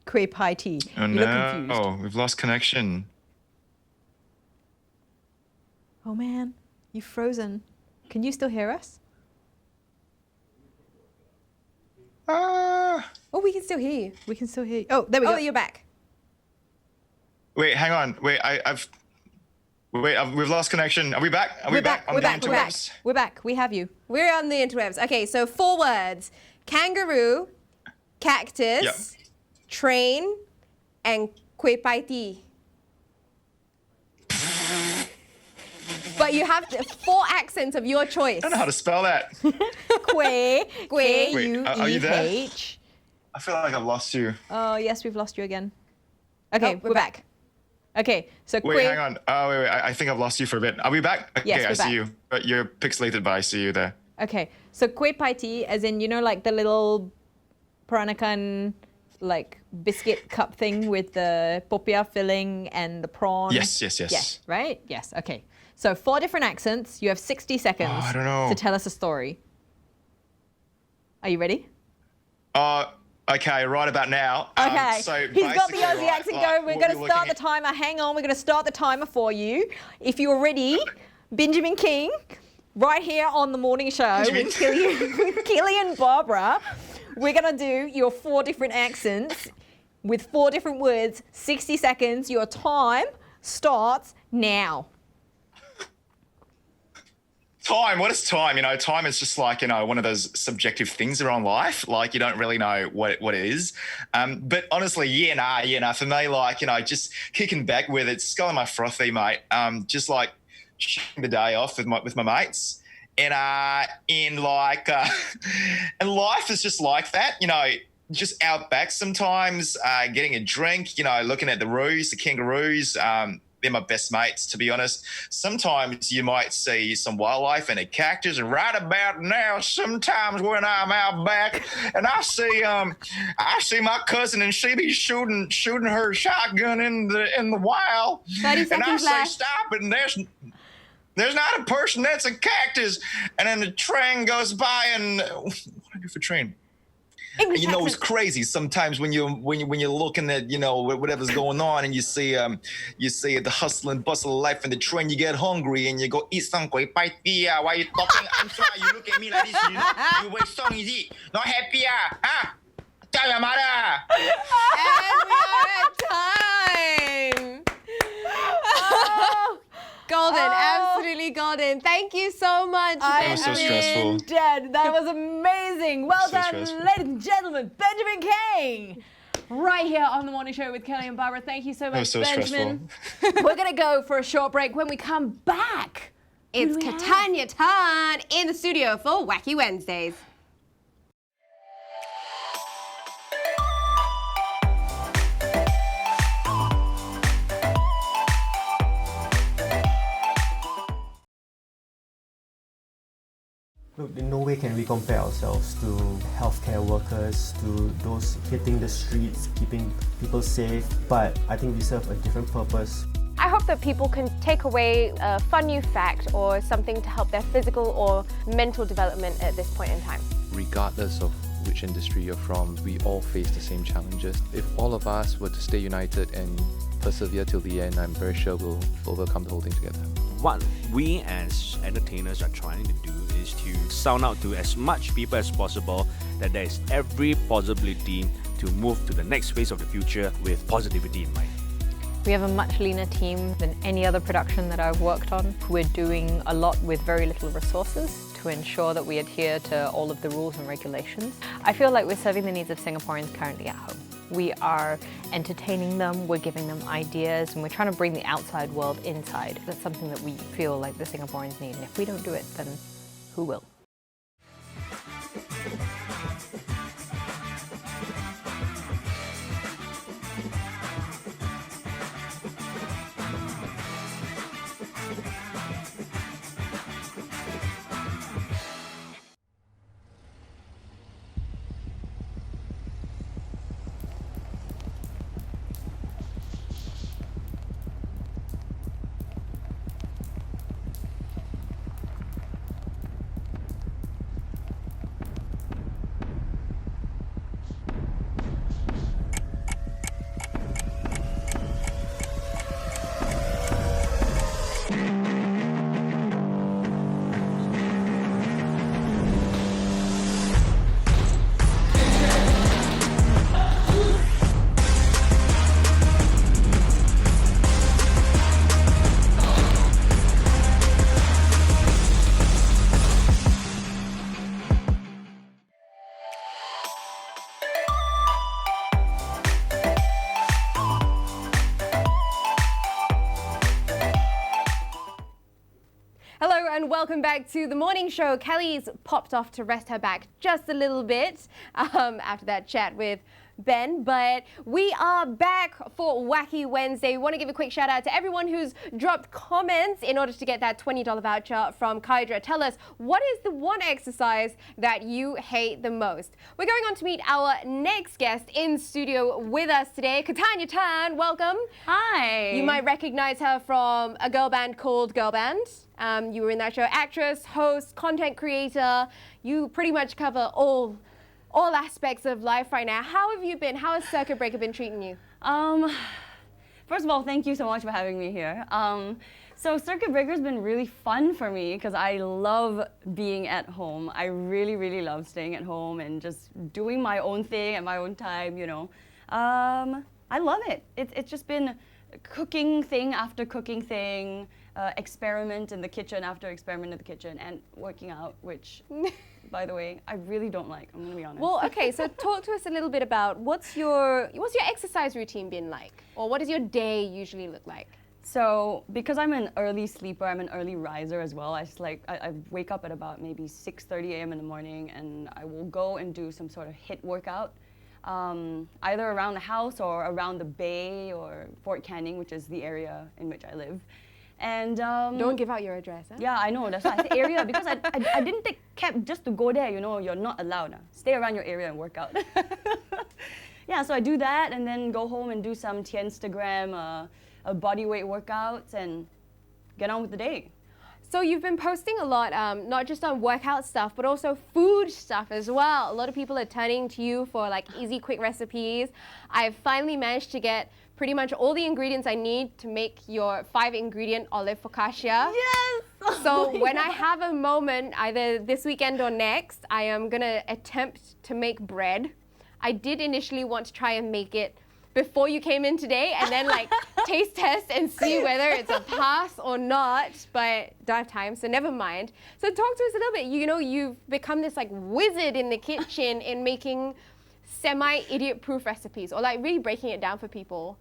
Kueh pai ti. Oh You look confused. no, we've lost connection. Oh man, you've frozen. Can you still hear us? Oh, we can still hear you. We can still hear you. Oh, there we Oh, go. you're back. Wait, hang on. Wait, we've lost connection. Are we back? Are we We're back. on We're the back. We're back. interwebs? We're back. We have you. We're on the interwebs. Okay, so 4 words. Kangaroo, cactus, Yep. train, and kueh pai ti. But you have 4 accents of your choice. I don't know how to spell that. Kueh. Kueh. Wait, are you there? K-U-E-H. I feel like I've lost you. Oh yes, we've lost you again. Okay, Oh, we're back. Okay, so Wait, kueh. hang on. Oh, wait. I think I've lost you for a bit. Are we back? Okay, Yes, I we're see back. you. But you're pixelated, but I see you there. Okay, so kueh pai ti, as in, you know, like the little Peranakan, like biscuit cup thing with the popiah filling and the prawn. Yes. Yes, right? Yes, okay. So 4 different accents. You have 60 seconds I don't know. to tell us a story. Are you ready? Okay, right about now. Okay, So he's got the basically, Aussie right, accent like, going. We're what going to we're start the looking timer. Hang on, we're going to start the timer for you. If you're ready, Benjamin King, right here on the morning show with Killy and Barbara, we're going to do your 4 different accents with 4 different words, 60 seconds. Your time starts now. Time. What is time? You know, time is just like, you know, one of those subjective things around life. Like you don't really know what it is. But honestly, nah. For me, like, you know, just kicking back with it, sculling my frothy, mate. Just like shooting the day off with my mates. And and life is just like that, you know, just out back sometimes, getting a drink, you know, looking at the roos, the kangaroos. They're my best mates, to be honest. Sometimes you might see some wildlife and a cactus, and right about now, sometimes when I'm out back and I see my cousin and she be shooting her shotgun in the wild, 30 and I seconds say left. stop it, and there's not a person, that's a cactus, and then the train goes by, and what do I do for train? English And, it's accent. crazy sometimes when you're looking at whatever's going on, and you see the hustle and bustle of life in the train. You get hungry and you go eat some kway pai tia. Why you talking? I'm sorry, you look at me like this. You wait song is it? Not happy huh? Tell your mother. And we are at time. Oh, golden, absolutely golden. Thank you so much. That was so stressful. Dead. That was amazing. Well So done, stressful. ladies and gentlemen. Benjamin Kheng. Right here on The Morning Show with Kelly and Barbara. Thank you so much, That was so Benjamin. We're going to go for a short break. When we come back, It's Caitanya time in the studio for Whacky Wednesdays. Look, in no way can we compare ourselves to healthcare workers, to those hitting the streets, keeping people safe, but I think we serve a different purpose. I hope that people can take away a fun new fact or something to help their physical or mental development at this point in time. Regardless of which industry you're from, we all face the same challenges. If all of us were to stay united and persevere till the end, I'm very sure we'll overcome the whole thing together. What we as entertainers are trying to do is to sound out to as much people as possible that there is every possibility to move to the next phase of the future with positivity in mind. We have a much leaner team than any other production that I've worked on. We're doing a lot with very little resources to ensure that we adhere to all of the rules and regulations. I feel like we're serving the needs of Singaporeans currently at home. We are entertaining them, we're giving them ideas, and we're trying to bring the outside world inside. That's something that we feel like the Singaporeans need, and if we don't do it, then who will? Hello and welcome back to the morning show. Kelly's popped off to rest her back just a little bit after that chat with Ben, but we are back for Whacky Wednesday. We want to give a quick shout out to everyone who's dropped comments in order to get that $20 voucher from Kydra. Tell us, what is the one exercise that you hate the most? We're going on to meet our next guest in studio with us today, Caitanya Tan. Welcome. Hi. You might recognize her from a girl band called Girl Band. You were in that show, actress, host, content creator. You pretty much cover all aspects of life right now. How have you been? How has circuit breaker been treating you? First of all, thank you so much for having me here. So circuit breaker's been really fun for me because I love being at home. I really, really love staying at home and just doing my own thing at my own time, you know. I love it. It's just been cooking thing after cooking thing, experiment in the kitchen after experiment in the kitchen, and working out, which, by the way, I really don't like. I'm gonna be honest. Well, okay, so talk to us a little bit about what's your exercise routine been like, or what does your day usually look like? So, because I'm an early sleeper, I'm an early riser as well. I wake up at about maybe 6:30 a.m. in the morning, and I will go and do some sort of HIIT workout, either around the house or around the Bay or Fort Canning, which is the area in which I live. And don't give out your address. Huh? Yeah, I know. That's why I said area, because I didn't take cab just to go there. You know, you're not allowed. Stay around your area and work out. Yeah, so I do that and then go home and do some Instagram body weight workouts and get on with the day. So you've been posting a lot, not just on workout stuff, but also food stuff as well. A lot of people are turning to you for like easy, quick recipes. I've finally managed to get pretty much all the ingredients I need to make your 5-ingredient olive focaccia. Yes! So when I have a moment, either this weekend or next, I am gonna attempt to make bread. I did initially want to try and make it before you came in today and then like taste test and see whether it's a pass or not, but don't have time, so never mind. So talk to us a little bit. You know, you've become this like wizard in the kitchen in making semi-idiot proof recipes, or like really breaking it down for people.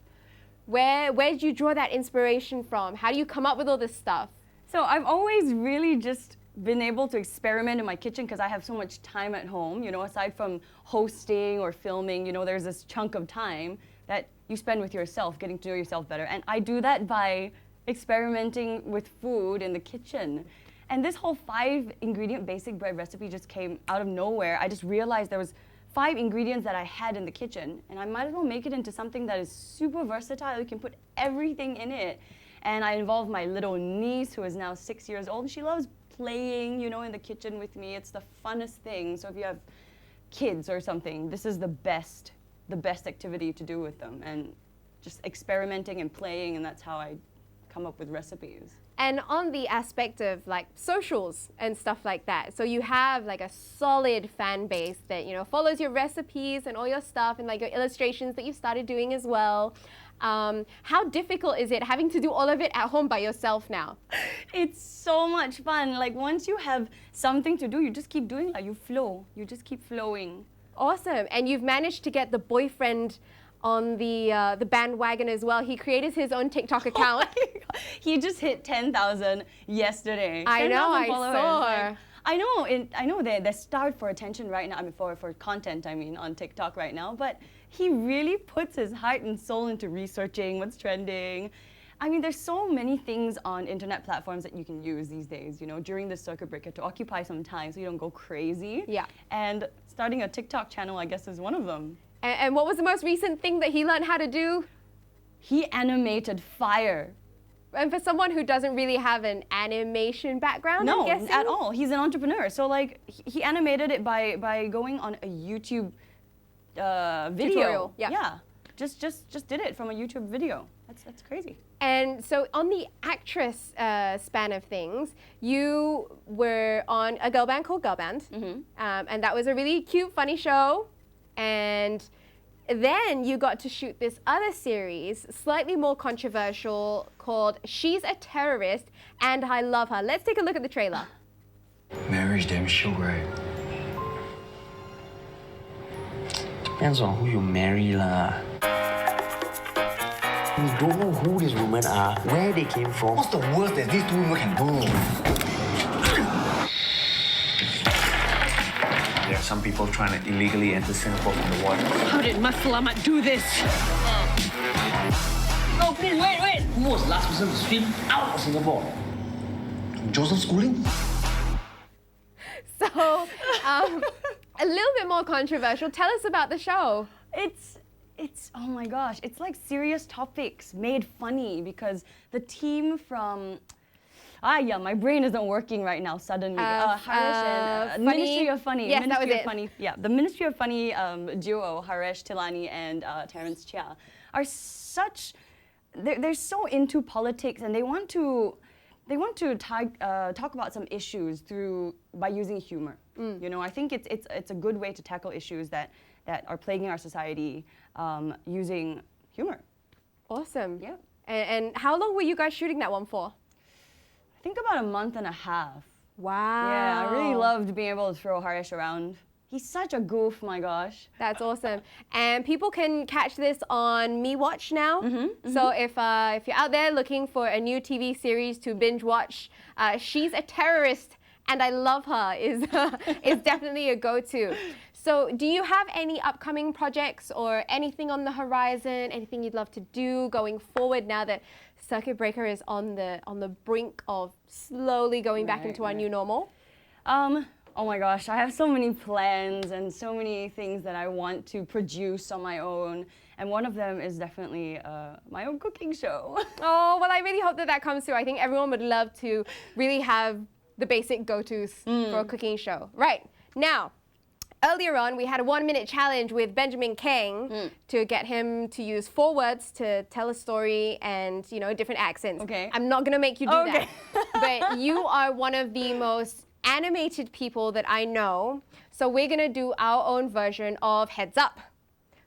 Where did you draw that inspiration from? How do you come up with all this stuff? So I've always really just been able to experiment in my kitchen because I have so much time at home, you know, aside from hosting or filming, you know, there's this chunk of time that you spend with yourself, getting to know yourself better. And I do that by experimenting with food in the kitchen. And this whole 5-ingredient basic bread recipe just came out of nowhere. I just realized there was 5 ingredients that I had in the kitchen, and I might as well make it into something that is super versatile. You can put everything in it. And I involved my little niece, who is now 6 years old, and she loves playing, you know, in the kitchen with me. It's the funnest thing. So if you have kids or something, this is the best activity to do with them, and just experimenting and playing, and that's how I come up with recipes. And on the aspect of like socials and stuff like that, so you have like a solid fan base that, you know, follows your recipes and all your stuff and like your illustrations that you've started doing as well. How difficult is it having to do all of it at home by yourself now? It's so much fun. Like once you have something to do, you just keep doing it. You flow. You just keep flowing. Awesome. And you've managed to get the boyfriend on the bandwagon as well. He created his own TikTok account. Oh he just hit 10,000 yesterday. I know, I saw. Like, I know they're starved for attention right now. I mean, for content, I mean, on TikTok right now. But he really puts his heart and soul into researching what's trending. I mean, there's so many things on internet platforms that you can use these days, you know, during the circuit breaker to occupy some time so you don't go crazy. Yeah. And starting a TikTok channel, I guess, is one of them. And what was the most recent thing that he learned how to do? He animated fire. And for someone who doesn't really have an animation background, no, I'm guessing? at all. He's an entrepreneur. So like, he animated it by going on a YouTube video. Tutorial, yeah. Yeah. Just did it from a YouTube video. That's crazy. And so on the actress span of things, you were on a girl band called Girl Band. Mm-hmm. And that was a really cute, funny show. And then you got to shoot this other series, slightly more controversial, called She's a Terrorist and I Love Her. Let's take a look at the trailer. Marriage damn sure, right? Depends on who you marry, lah. We don't know who these women are, where they came from. What's the worst that these two women can do? There are some people trying to illegally enter Singapore from the water. How did Maslamat do this? No, please, wait! Who was the last person to swim out of Singapore? Joseph Schooling? So, a little bit more controversial. Tell us about the show. It's oh my gosh, it's like serious topics made funny because the team from my brain isn't working right now suddenly. Haresh and Ministry of Funny. Yes, Ministry that was of it. Funny. Yeah, the Ministry of Funny duo, Haresh Tilani and Terrence Chia, are such. They're so into politics and they want to talk about some issues by using humor. You know, I think it's a good way to tackle issues that are plaguing our society using humor. Awesome. Yeah. And how long were you guys shooting that one for? I think about a month and a half. Wow. Yeah, I really loved being able to throw Haresh around. He's such a goof, my gosh. That's awesome. And people can catch this on MeWatch now. So if you're out there looking for a new TV series to binge watch, She's a Terrorist and I Love Her is definitely a go-to. So do you have any upcoming projects or anything on the horizon, anything you'd love to do going forward now that circuit breaker is on the brink of slowly going back into our new normal? Oh my gosh, I have so many plans and so many things that I want to produce on my own. And one of them is definitely my own cooking show. Oh, well, I really hope that that comes through. I think everyone would love to really have the basic go-tos for a cooking show. Right, now, earlier on, we had a 1-minute challenge with Benjamin Kheng to get him to use 4 words to tell a story and, you know, different accents. Okay. I'm not gonna make you do that. But you are one of the most animated people that I know. So we're gonna do our own version of Heads Up.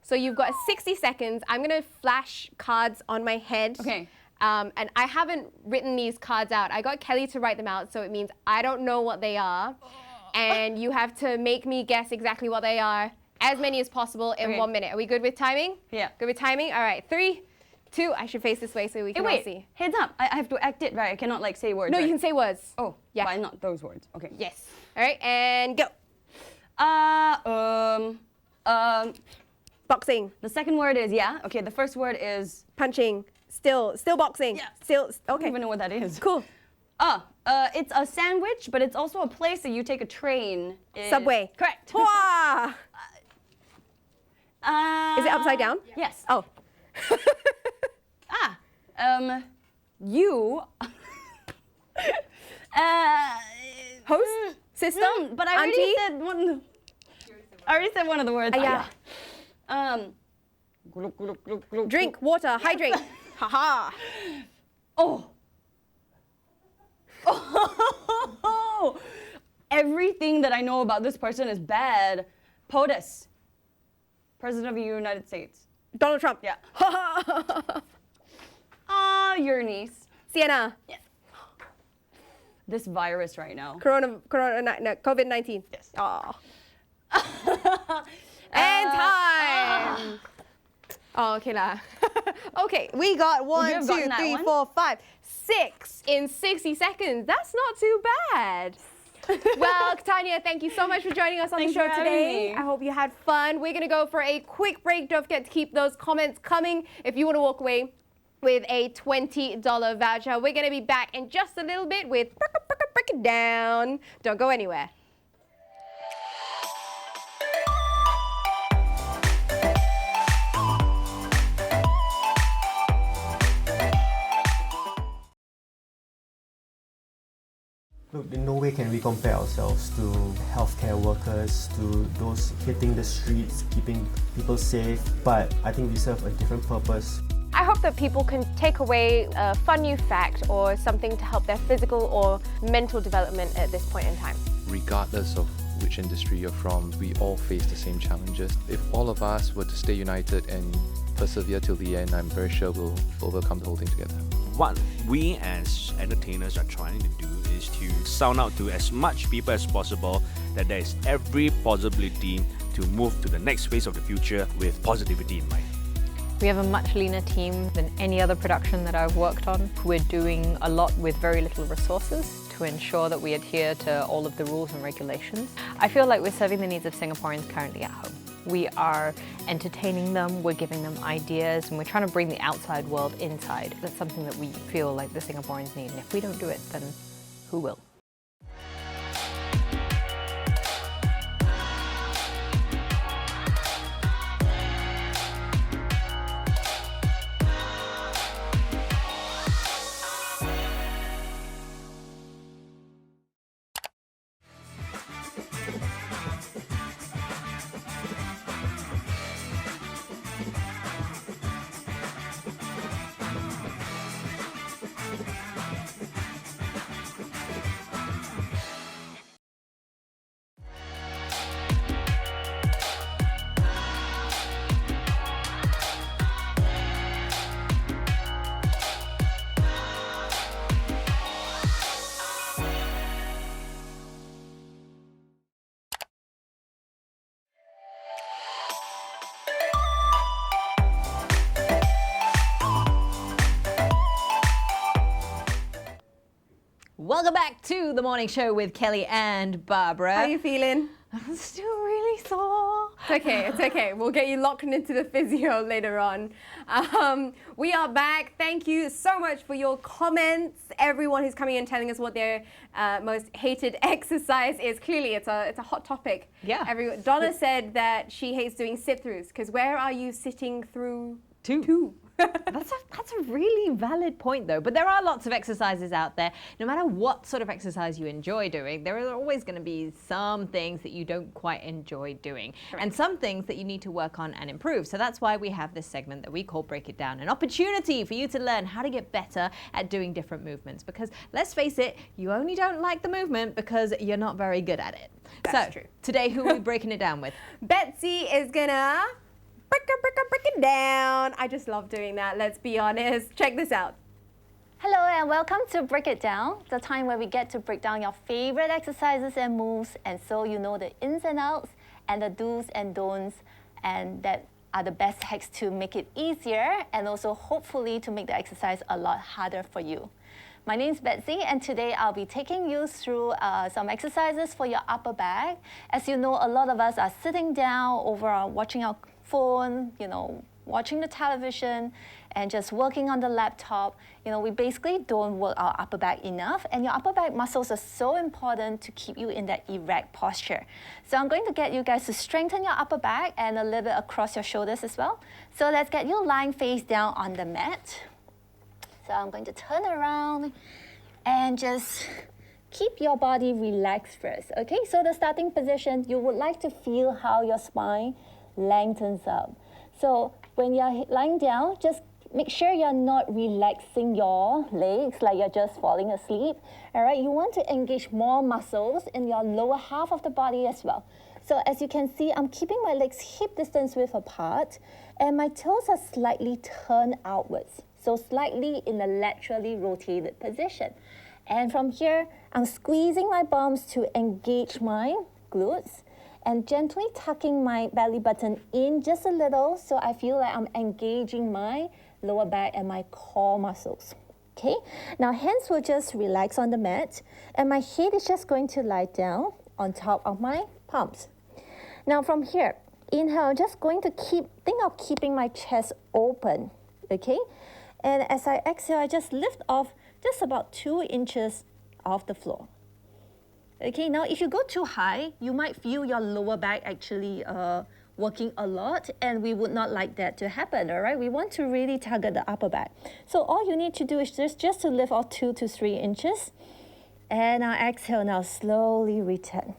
So you've got 60 seconds. I'm gonna flash cards on my head. Okay. And I haven't written these cards out. I got Kelly to write them out, so it means I don't know what they are. And you have to make me guess exactly what they are, as many as possible in 1 minute. Are we good with timing? Yeah. Good with timing? All right, 3, 2, I should face this way so we can all see. Heads up. I have to act it, right? I cannot like say words. No, right? you can say words. Oh, yeah. But not those words. Okay. Yes. All right, and go. Boxing. The second word is, yeah. Okay, the first word is punching. Still boxing. Yeah. Still, I don't okay. even know what that is. Cool. It's a sandwich, but it's also a place that you take a train. Subway. Correct. Wah! Is it upside down? Yes. Oh. You. Host? Sister? But I already Auntie? said one. I already said one of the words. Yeah. Gluk, gluk, gluk, gluk, Drink, gluk. water, hydrate. Haha. Oh. Oh. Everything that I know about this person is bad. POTUS. President of the United States. Donald Trump. Yeah. Your niece. Sienna. Yeah. This virus right now. COVID-19. Yes. Oh. And time. Oh, okay lah. Okay, we got Would you 1, have 2, gotten that 3, one? 4, 5, 6 in 60 seconds. That's not too bad. Well, Caitanya, thank you so much for joining us on Thanks the show for having today. me. I hope you had fun. We're gonna go for a quick break. Don't forget to keep those comments coming if you want to walk away with a $20 voucher. We're gonna be back in just a little bit with Break It Down. Don't go anywhere. Look, in no way can we compare ourselves to healthcare workers, to those hitting the streets, keeping people safe, but I think we serve a different purpose. I hope that people can take away a fun new fact or something to help their physical or mental development at this point in time. Regardless of which industry you're from, we all face the same challenges. If all of us were to stay united and persevere till the end, I'm very sure we'll overcome the whole thing together. What we as entertainers are trying to do is to sound out to as much people as possible that there is every possibility to move to the next phase of the future with positivity in mind. We have a much leaner team than any other production that I've worked on. We're doing a lot with very little resources to ensure that we adhere to all of the rules and regulations. I feel like we're serving the needs of Singaporeans currently at home. We are entertaining them, we're giving them ideas, and we're trying to bring the outside world inside. That's something that we feel like the Singaporeans need, and if we don't do it, then who will? Welcome back to the morning show with Kelly and Barbara. How are you feeling? I'm still really sore. It's okay. We'll get you locked into the physio later on. We are back. Thank you so much for your comments. Everyone who's coming in telling us what their most hated exercise is. Clearly, it's a hot topic. Yeah. Donna said that she hates doing sit-throughs because where are you sitting through two? That's a really valid point, though. But there are lots of exercises out there. No matter what sort of exercise you enjoy doing, there are always going to be some things that you don't quite enjoy doing, and some things that you need to work on and improve. So that's why we have this segment that we call Break It Down, an opportunity for you to learn how to get better at doing different movements. Because let's face it, you only don't like the movement because you're not very good at it. That's true. Today, who are we breaking it down with? Betsy is gonna break it down. I just love doing that, let's be honest. Check this out. Hello and welcome to Break It Down, the time where we get to break down your favorite exercises and moves, and so you know the ins and outs and the do's and don'ts, and that are the best hacks to make it easier and also hopefully to make the exercise a lot harder for you. My name is Betsy, and today I'll be taking you through some exercises for your upper back. As you know, a lot of us are sitting down watching our phone, watching the television, and just working on the laptop. We basically don't work our upper back enough, and your upper back muscles are so important to keep you in that erect posture. So I'm going to get you guys to strengthen your upper back and a little bit across your shoulders as well. So let's get you lying face down on the mat. So I'm going to turn around and just keep your body relaxed first, okay? So the starting position, you would like to feel how your spine lengthens up. So when you're lying down, just make sure you're not relaxing your legs like you're just falling asleep, all right? You want to engage more muscles in your lower half of the body as well. So as you can see, I'm keeping my legs hip distance width apart, and my toes are slightly turned outwards. So slightly in a laterally rotated position. And from here, I'm squeezing my palms to engage my glutes and gently tucking my belly button in just a little so I feel like I'm engaging my lower back and my core muscles. Okay, now hands will just relax on the mat and my head is just going to lie down on top of my palms. Now from here, inhale, I'm just going to think of keeping my chest open, okay? And as I exhale, I just lift off just about 2 inches off the floor. Okay, now if you go too high, you might feel your lower back actually working a lot, and we would not like that to happen, all right? We want to really target the upper back. So all you need to do is just to lift off 2 to 3 inches. And now exhale, now slowly return.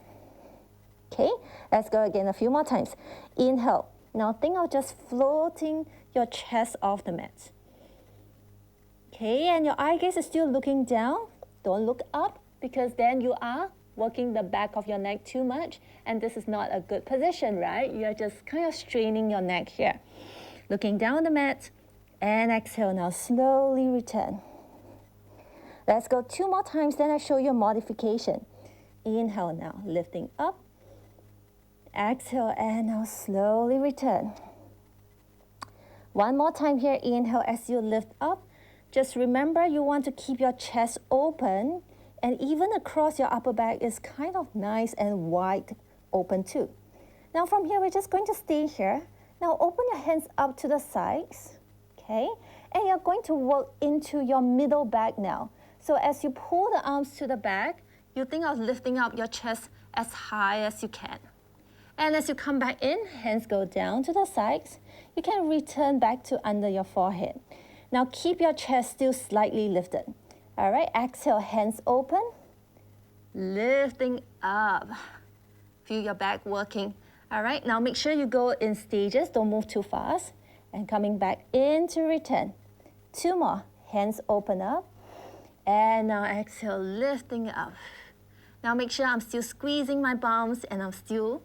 Okay, let's go again a few more times. Inhale. Now think of just floating your chest off the mat. Okay, and your eye gaze is still looking down. Don't look up because then you are working the back of your neck too much, and this is not a good position, right? You're just kind of straining your neck here. Looking down on the mat, and exhale, now slowly return. Let's go 2 more times, then I show you a modification. Inhale now, lifting up. Exhale, and now slowly return. One more time here, inhale as you lift up. Just remember you want to keep your chest open, and even across your upper back is kind of nice and wide open too. Now from here, we're just going to stay here. Now open your hands up to the sides, okay? And you're going to work into your middle back now. So as you pull the arms to the back, you think of lifting up your chest as high as you can. And as you come back in, hands go down to the sides. You can return back to under your forehead. Now keep your chest still slightly lifted. All right, exhale, hands open, lifting up. Feel your back working. All right, now make sure you go in stages, don't move too fast. And coming back in to return. 2 more, hands open up. And now exhale, lifting up. Now make sure I'm still squeezing my palms and I'm still,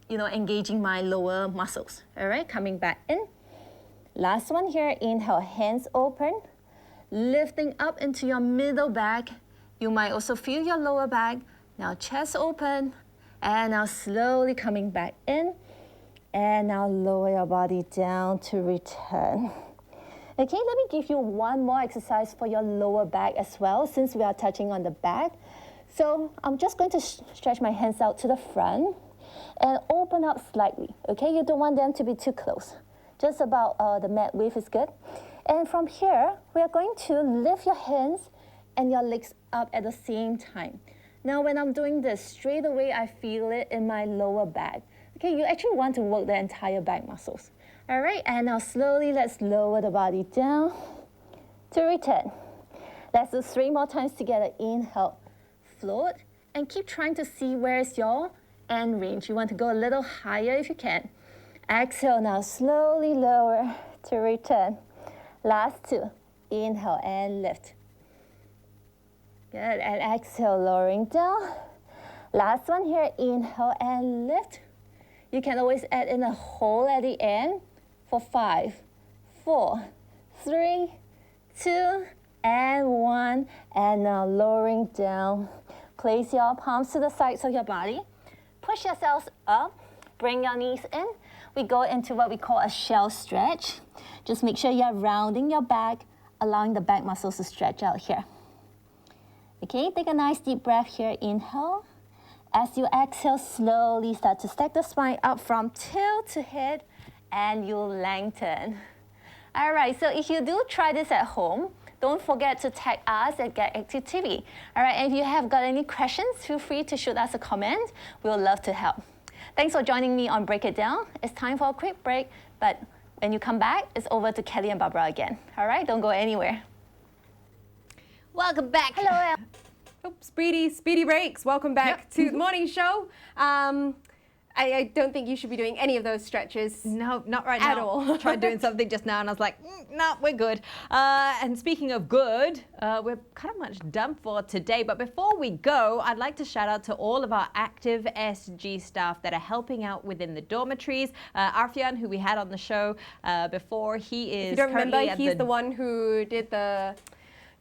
engaging my lower muscles. All right, coming back in. Last one here, inhale, hands open, lifting up into your middle back. You might also feel your lower back. Now chest open, and now slowly coming back in, and now lower your body down to return. Okay, let me give you one more exercise for your lower back as well, since we are touching on the back. So I'm just going to stretch my hands out to the front, and open up slightly, okay? You don't want them to be too close. Just about the mat width is good. And from here, we are going to lift your hands and your legs up at the same time. Now, when I'm doing this, straight away I feel it in my lower back. Okay, you actually want to work the entire back muscles. All right, and now slowly let's lower the body down to return. Let's do 3 more times together. Inhale, float, and keep trying to see where's your end range. You want to go a little higher if you can. Exhale, now slowly lower to return. Last 2. Inhale and lift. Good, and exhale, lowering down. Last one here, inhale and lift. You can always add in a hold at the end for 5, 4, 3, 2, and 1. And now lowering down. Place your palms to the sides of your body. Push yourselves up. Bring your knees in. We go into what we call a shell stretch. Just make sure you're rounding your back, allowing the back muscles to stretch out here. Okay, take a nice deep breath here. Inhale. As you exhale, slowly start to stack the spine up from tail to head, and you lengthen. All right, so if you do try this at home, don't forget to tag us at Get Active TV. All right, and if you have got any questions, feel free to shoot us a comment. We would love to help. Thanks for joining me on Break It Down. It's time for a quick break, but when you come back, it's over to Kelly and Barbara again. All right, don't go anywhere. Welcome back. Hello. Oh, speedy breaks. Welcome back to the morning show. I don't think you should be doing any of those stretches. No, not right at now. all. I tried doing something just now and I was like, no, we're good. And speaking of good, we're kind of much done for today. But before we go, I'd like to shout out to all of our active SG staff that are helping out within the dormitories. Arfian, who we had on the show before, he is. If you don't remember, he's the one who did the.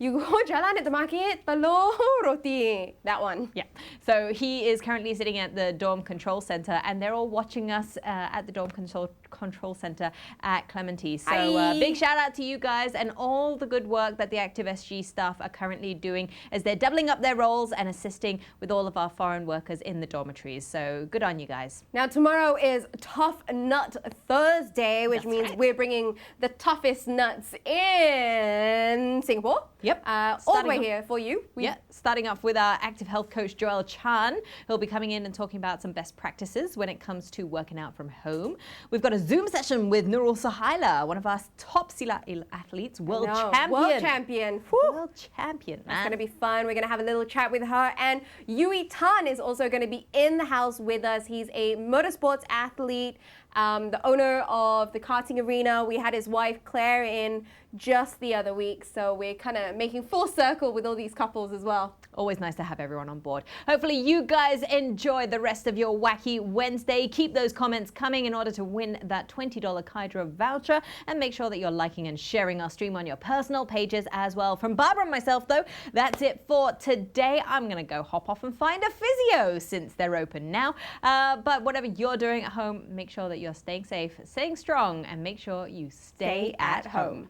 You go jalan at the market, telur roti. That one. Yeah. So he is currently sitting at the Dorm Control Center, and they're all watching us at the Dorm Control Center at Clementi. So big shout out to you guys and all the good work that the Active SG staff are currently doing as they're doubling up their roles and assisting with all of our foreign workers in the dormitories. So good on you guys. Now tomorrow is Tough Nut Thursday, which means we're bringing the toughest nuts in Singapore. Yep. All the way here for you. Yeah, starting off with our active health coach, Joel Chan, who'll be coming in and talking about some best practices when it comes to working out from home. We've got a Zoom session with Nurul Suhaila, one of our top Silat athletes, world champion. World champion. World champion, man. That's going to be fun. We're going to have a little chat with her. And Yui Tan is also going to be in the house with us. He's a motorsports athlete, the owner of the karting arena. We had his wife Claire in just the other week, so we're kind of making full circle with all these couples as well. Always nice to have everyone on board. Hopefully you guys enjoy the rest of your Whacky Wednesday. Keep those comments coming in order to win that $20 Kydra voucher, and make sure that you're liking and sharing our stream on your personal pages as well. From Barbara and myself though, that's it for today. I'm gonna go hop off and find a physio since they're open now. But whatever you're doing at home, make sure that you're staying safe, staying strong, and make sure you stay at home.